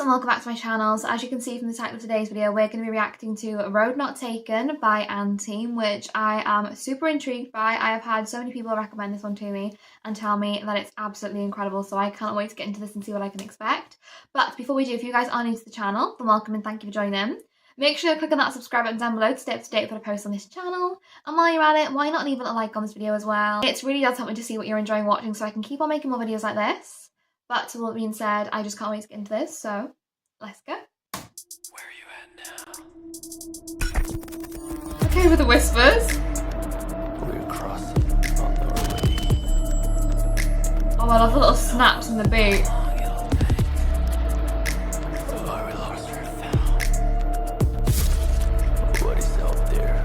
and welcome back to my channel. So as you can see from the title of today's video, we're going to be reacting to Road Not Taken by &TEAM, which I am super intrigued by. I have had so many people recommend this one to me and tell me that it's absolutely incredible, so I can't wait to get into this and see what I can expect. But before we do, if you guys are new to the channel, then welcome and thank you for joining. Make sure to click on that subscribe button down below to stay up to date with what I post on this channel. And while you're at it, why not leave a like on this video as well? It really does help me to see what you're enjoying watching so I can keep on making more videos like this. But to all that being said, I just can't wait to get into this, so let's go. Where are you at now? Okay with the whispers. We're crossing on the road. Oh, I love the little snaps in the beat. Are we lost or found? What is out there?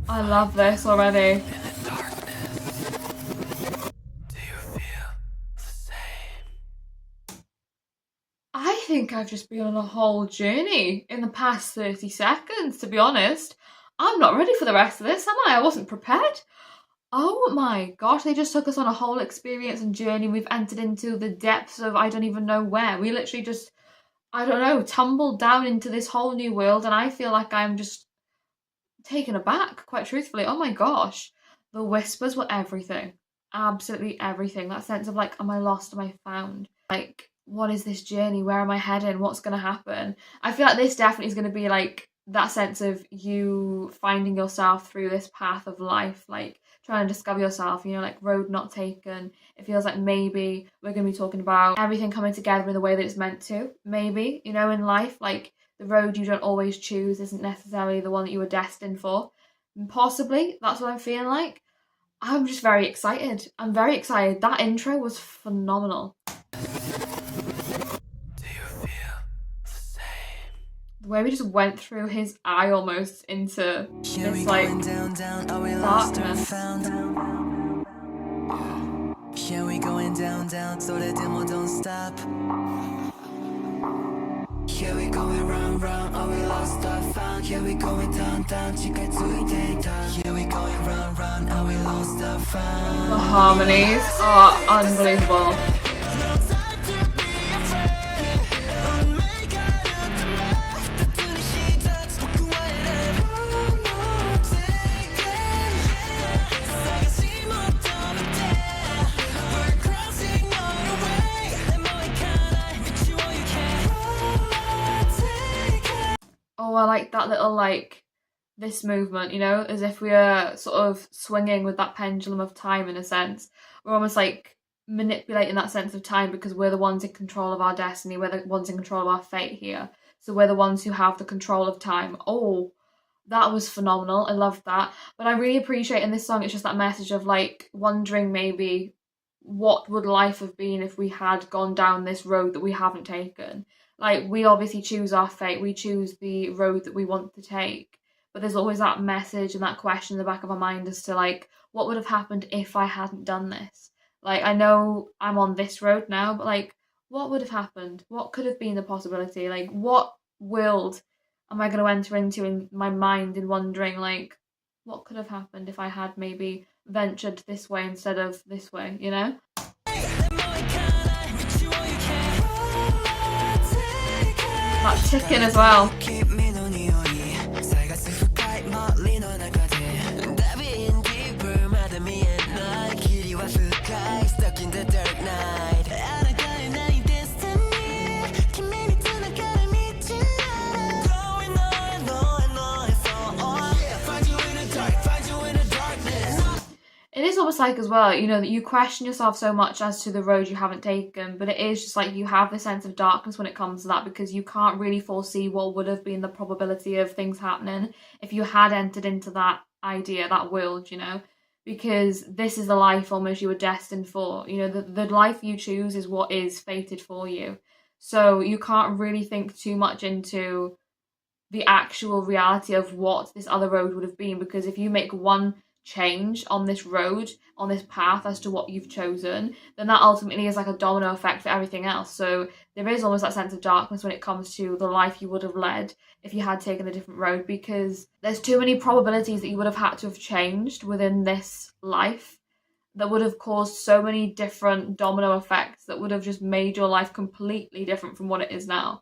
I love this already. In the darkness. Do you feel the same? I think I've just been on a whole journey in the past 30 seconds, to be honest. I'm not ready for the rest of this, am I? I wasn't prepared. Oh my gosh, they just took us on a whole experience and journey. We've entered into the depths of I don't even know where. We literally just, I don't know, tumbled down into this whole new world, and I feel like I'm just taken aback, quite truthfully. Oh my gosh. The whispers were everything. Absolutely everything. That sense of like, am I lost? Am I found? Like, what is this journey? Where am I heading? What's going to happen? I feel like this definitely is going to be like that sense of you finding yourself through this path of life, like trying to discover yourself, you know, like Road Not Taken. It feels like maybe we're going to be talking about everything coming together in the way that it's meant to. Maybe, you know, in life, like the road you don't always choose isn't necessarily the one that you were destined for. And possibly, that's what I'm feeling like. I'm just very excited. I'm very excited. That intro was phenomenal. The way we just went through his eye almost into this like darkness. Yeah, we going down, so that demo don't stop. Yeah, we going round, are we lost or found? Yeah, we going down, 지금까지 data. Yeah, we going round, are we lost or found? The harmonies are unbelievable. Oh, I like that little, like, this movement, you know, as if we are sort of swinging with that pendulum of time in a sense. We're almost like manipulating that sense of time because we're the ones in control of our destiny, we're the ones in control of our fate here. So we're the ones who have the control of time. Oh, that was phenomenal. I loved that. But I really appreciate in this song, it's just that message of like wondering maybe what would life have been if we had gone down this road that we haven't taken. Like, we obviously choose our fate, we choose the road that we want to take, but there's always that message and that question in the back of our mind as to like, what would have happened if I hadn't done this? Like, I know I'm on this road now, but like, what would have happened? What could have been the possibility? Like, what world am I going to enter into in my mind in wondering like, what could have happened if I had maybe ventured this way instead of this way, you know? That ticking as well. It is almost like as well, you know, that you question yourself so much as to the road you haven't taken, but it is just like you have this sense of darkness when it comes to that because you can't really foresee what would have been the probability of things happening if you had entered into that idea, that world, you know, because this is the life almost you were destined for. You know, the life you choose is what is fated for you. So you can't really think too much into the actual reality of what this other road would have been, because if you make one change on this road, on this path as to what you've chosen, then that ultimately is like a domino effect for everything else. So there is almost that sense of darkness when it comes to the life you would have led if you had taken a different road, because there's too many probabilities that you would have had to have changed within this life that would have caused so many different domino effects that would have just made your life completely different from what it is now.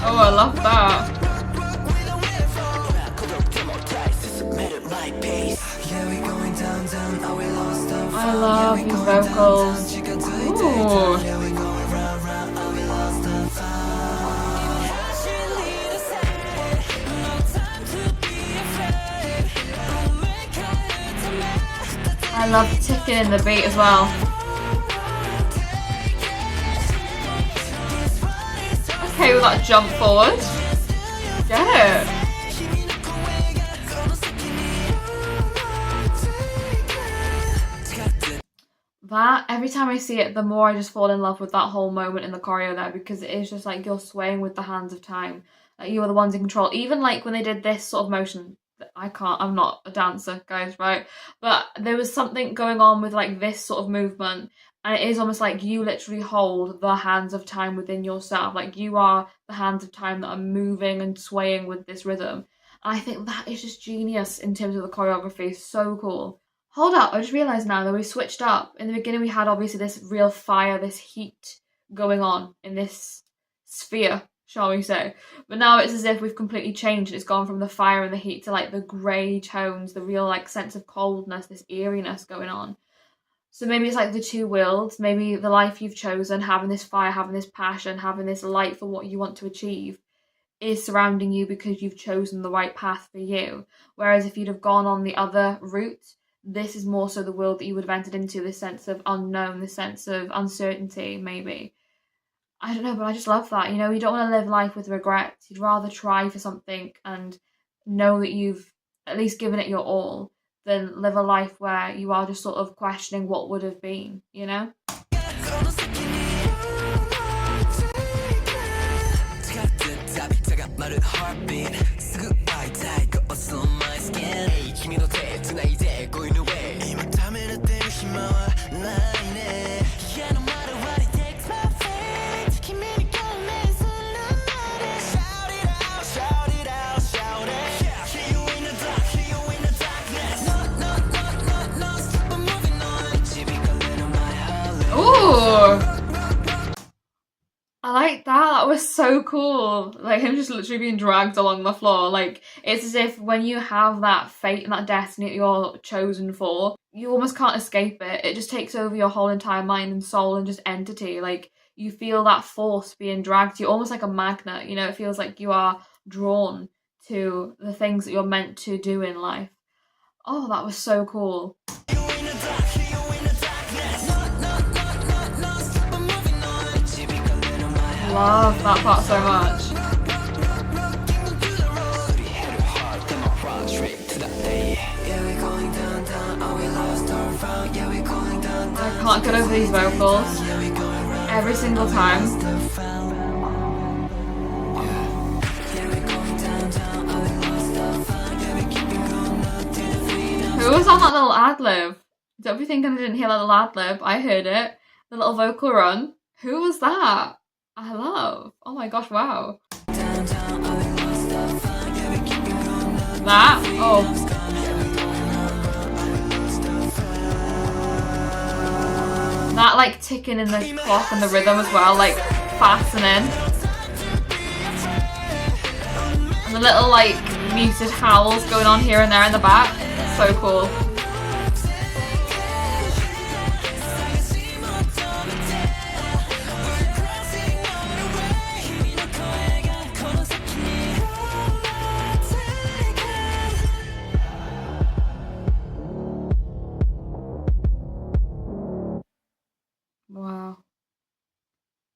Oh, I love that. I love these vocals. Ooh. I love ticking in the beat as well. Okay, with that jump forward. Get it. That, every time I see it, the more I just fall in love with that whole moment in the choreo there, because it is just like you're swaying with the hands of time. Like you are the ones in control. Even like when they did this sort of motion, I'm not a dancer, guys, right? But there was something going on with like this sort of movement, and it is almost like you literally hold the hands of time within yourself. Like you are the hands of time that are moving and swaying with this rhythm. And I think that is just genius in terms of the choreography. So cool. Hold up, I just realised now that we switched up. In the beginning we had obviously this real fire, this heat going on in this sphere, shall we say. But now it's as if we've completely changed. It's gone from the fire and the heat to like the grey tones, the real like sense of coldness, this eeriness going on. So maybe it's like the two worlds, maybe the life you've chosen, having this fire, having this passion, having this light for what you want to achieve, is surrounding you because you've chosen the right path for you. Whereas if you'd have gone on the other route, this is more so the world that you would have entered into, this sense of unknown, this sense of uncertainty, maybe. I don't know, but I just love that. You know, you don't want to live life with regrets. You'd rather try for something and know that you've at least given it your all than live a life where you are just sort of questioning what would have been, you know? I like that. That was so cool. Like him just literally being dragged along the floor. Like it's as if when you have that fate and that destiny that you're chosen for, you almost can't escape it. It just takes over your whole entire mind and soul and just entity. Like you feel that force being dragged to you, almost like a magnet. You know, it feels like you are drawn to the things that you're meant to do in life. Oh, that was so cool. Love that part so much. I can't get over these vocals every single time. Who was on that little ad-lib? Don't be thinking I didn't hear that little ad-lib. I heard it. The little vocal run. Who was that? I love. Oh my gosh, wow. That? Oh. That like ticking in the clock and the rhythm as well, like fastening. And the little like muted howls going on here and there in the back. So cool. Wow.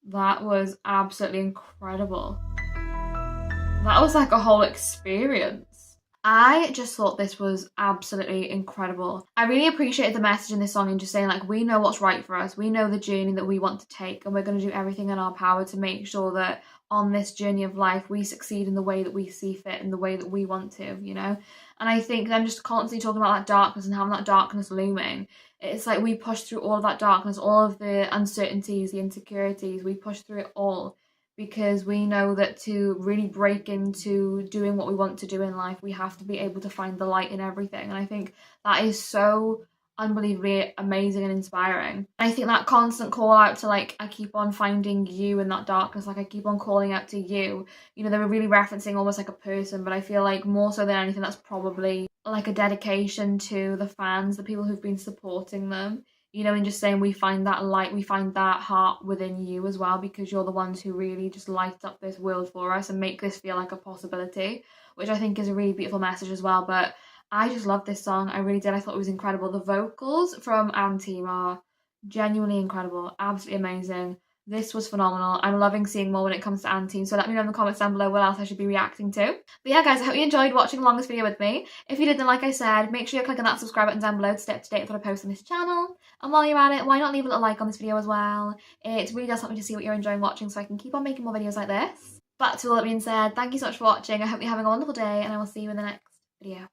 That was absolutely incredible. That was like a whole experience. I just thought this was absolutely incredible. I really appreciated the message in this song and just saying like, we know what's right for us. We know the journey that we want to take and we're going to do everything in our power to make sure that on this journey of life, we succeed in the way that we see fit, in the way that we want to, you know? And I think them just constantly talking about that darkness and having that darkness looming, it's like we push through all of that darkness, all of the uncertainties, the insecurities, we push through it all because we know that to really break into doing what we want to do in life, we have to be able to find the light in everything. And I think that is so unbelievably amazing and inspiring. I think that constant call out to, like, I keep on finding you in that darkness, like I keep on calling out to you, you know, they were really referencing almost like a person, but I feel like more so than anything that's probably like a dedication to the fans, the people who've been supporting them, you know, and just saying we find that light, we find that heart within you as well, because you're the ones who really just light up this world for us and make this feel like a possibility, which I think is a really beautiful message as well. But I just love this song. I really did. I thought it was incredible. The vocals from &Team are genuinely incredible, absolutely amazing. This was phenomenal. I'm loving seeing more when it comes to &Team, so let me know in the comments down below what else I should be reacting to. But yeah, guys, I hope you enjoyed watching along this video with me. If you did, then like I said, make sure you're clicking that subscribe button down below to stay up to date with what I post on this channel. And while you're at it, why not leave a little like on this video as well? It really does help me to see what you're enjoying watching so I can keep on making more videos like this. But to all that being said, thank you so much for watching. I hope you're having a wonderful day, and I will see you in the next video.